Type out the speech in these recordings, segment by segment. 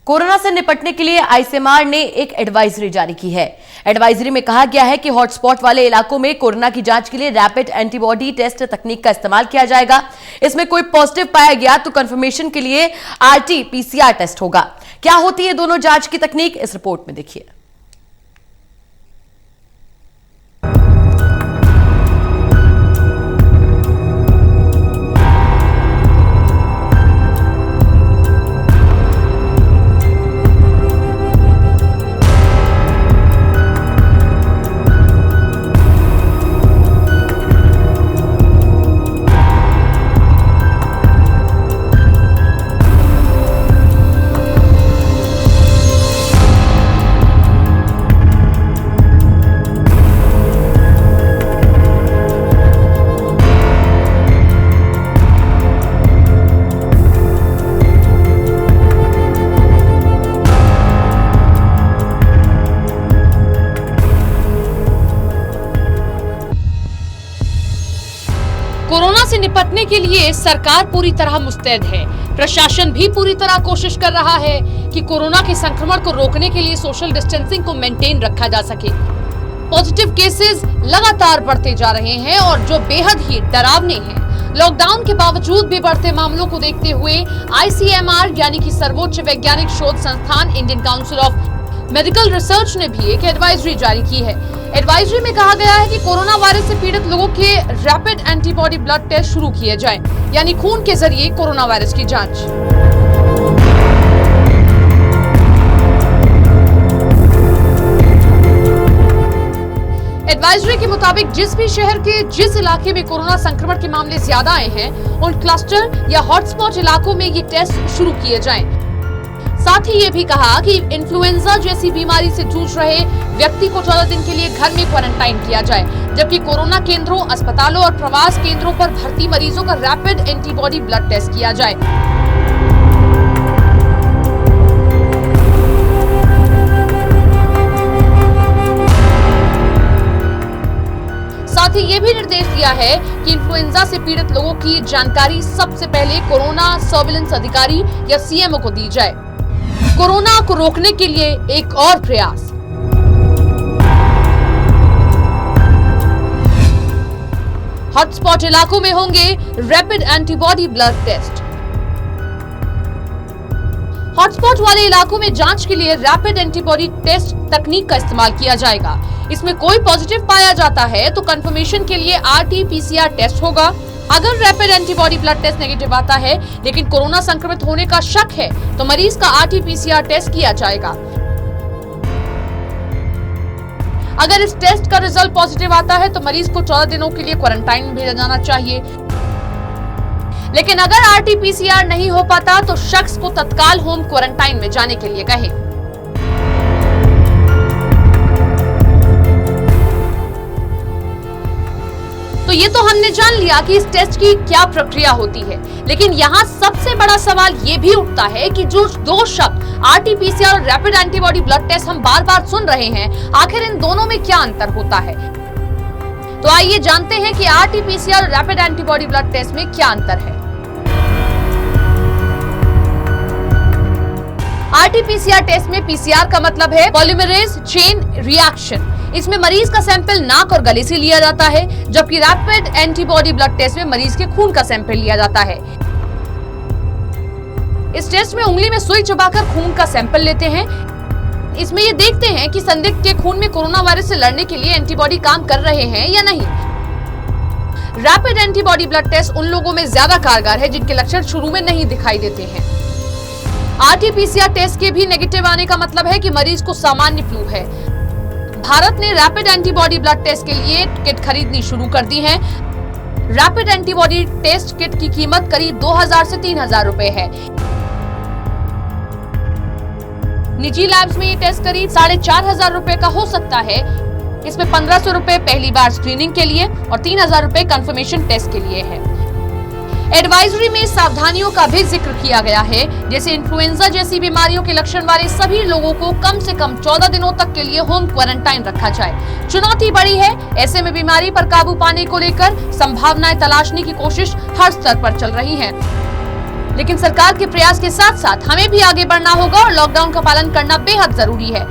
Corona से निपटने के लिए आईसीएमआर ने एक एडवाइजरी जारी की है। एडवाइजरी में कहा गया है कि हॉटस्पॉट वाले इलाकों में कोरोना की जांच के लिए रैपिड एंटीबॉडी टेस्ट तकनीक का इस्तेमाल किया जाएगा। इसमें कोई पॉजिटिव पाया गया तो कंफर्मेशन के लिए आरटी-पीसीआर टेस्ट होगा। क्या होती है दोनों जांच की तकनीक, इस रिपोर्ट में देखिए। कोरोना से निपटने के लिए सरकार पूरी तरह मुस्तैद है। प्रशासन भी पूरी तरह कोशिश कर रहा है कि कोरोना के संक्रमण को रोकने के लिए सोशल डिस्टेंसिंग को मेंटेन रखा जा सके। पॉजिटिव केसेस लगातार बढ़ते जा रहे हैं और जो बेहद ही डरावने हैं। लॉकडाउन के बावजूद भी बढ़ते मामलों को देखते हुए आईसीएमआर यानी कि सर्वोच्च वैज्ञानिक शोध संस्थान Indian council of medical research ने भी एक एडवाइजरी जारी की है। एडवाइजरी में कहा गया है कि कोरोना वायरस से पीड़ित लोगों के रैपिड एंटीबॉडी ब्लड टेस्ट शुरू किए जाएं, यानी खून के जरिए कोरोना वायरस की जांच। एडवाइजरी के मुताबिक जिस भी शहर के जिस इलाके में कोरोना संक्रमण के मामले ज्यादा आए हैं, उन क्लस्टर या हॉटस्पॉट इलाकों में ये टेस्ट शुरू किए जाएं। साथ ही ये भी कहा कि इन्फ्लुएंजा जैसी बीमारी से जूझ रहे व्यक्ति को 14 दिन के लिए घर में क्वारंटाइन किया जाए, जबकि कोरोना केंद्रों, अस्पतालों और प्रवास केंद्रों पर भर्ती मरीजों का रैपिड एंटीबॉडी ब्लड टेस्ट किया जाए। साथ ही ये भी निर्देश दिया है कि इन्फ्लुएंजा से पीड़ित लोगों की जानकारी सबसे पहले कोरोना सर्विलेंस अधिकारी या सीएमओ को दी जाए। कोरोना को रोकने के लिए एक और प्रयास। हॉटस्पॉट इलाकों में होंगे rapid antibody blood test. Hotspot वाले इलाकों में जांच के लिए रैपिड एंटीबॉडी टेस्ट तकनीक का इस्तेमाल किया जाएगा। इसमें कोई पॉजिटिव पाया जाता है तो कंफर्मेशन के लिए आरटी-पीसीआर टेस्ट होगा। अगर rapid antibody blood test negative आता है लेकिन कोरोना संक्रमित होने का शक है तो मरीज का आरटी-पीसीआर टेस्ट किया जाएगा। अगर इस टेस्ट का रिजल्ट पॉजिटिव आता है तो मरीज को 14 दिनों के लिए क्वारंटाइन में भेजा जाना चाहिए। लेकिन अगर आरटी-पीसीआर नहीं हो पाता तो शख्स को तत्काल होम क्वारंटाइन में जाने के लिए कहें। तो ये तो हमने जान लिया कि इस टेस्ट की क्या प्रक्रिया होती है, लेकिन यहाँ सबसे बड़ा सवाल ये भी उठता है कि जो दो शब्द आरटी-पीसीआर और रैपिड एंटीबॉडी ब्लड टेस्ट हम बार बार सुन रहे हैं, आखिर इन दोनों में क्या अंतर होता है। तो आइए जानते हैं कि आरटी-पीसीआर और रैपिड एंटीबॉडी ब्लड टेस्ट में क्या अंतर है। आरटी-पीसीआर टेस्ट में पीसीआर का मतलब है पॉलीमरेज चेन रिएक्शन। इसमें मरीज का सैंपल नाक और गले से लिया जाता है, जबकि रैपिड एंटीबॉडी ब्लड टेस्ट में मरीज के खून का सैंपल लिया जाता है। इस टेस्ट में उंगली में सुई चबाकर खून का सैंपल लेते हैं। इसमें ये देखते हैं कि संदिग्ध के खून में कोरोना वायरस से लड़ने के लिए एंटीबॉडी काम कर रहे हैं या नहीं। रैपिड एंटीबॉडी ब्लड टेस्ट उन लोगों में ज्यादा कारगर है जिनके लक्षण शुरू में नहीं दिखाई देते हैं। आरटी-पीसीआर टेस्ट के भी नेगेटिव आने का मतलब है कि मरीज को सामान्य फ्लू है। भारत ने रैपिड एंटीबॉडी ब्लड टेस्ट के लिए किट खरीदनी शुरू कर दी है। रैपिड एंटीबॉडी टेस्ट किट की कीमत करीब 2000 से 3000 रुपए है। निजी लैब्स में ये टेस्ट करीब 4500 रुपए का हो सकता है। इसमें 1500 रुपए पहली बार स्क्रीनिंग के लिए और 3000 रुपए कंफर्मेशन टेस्ट के लिए है। एडवाइजरी में सावधानियों का भी जिक्र किया गया है, जैसे इन्फ्लुएंजा जैसी बीमारियों के लक्षण वाले सभी लोगों को कम से कम 14 दिनों तक के लिए होम क्वारंटाइन रखा जाए। चुनौती बड़ी है, ऐसे में बीमारी पर काबू पाने को लेकर संभावनाएं तलाशने की कोशिश हर स्तर पर चल रही है। लेकिन सरकार के प्रयास के साथ साथ हमें भी आगे बढ़ना होगा और लॉकडाउन का पालन करना बेहद जरूरी है।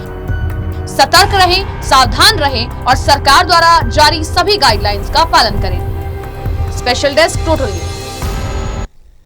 सतर्क रहें, सावधान रहें और सरकार द्वारा जारी सभी गाइडलाइंस का पालन करें। Special desk total news.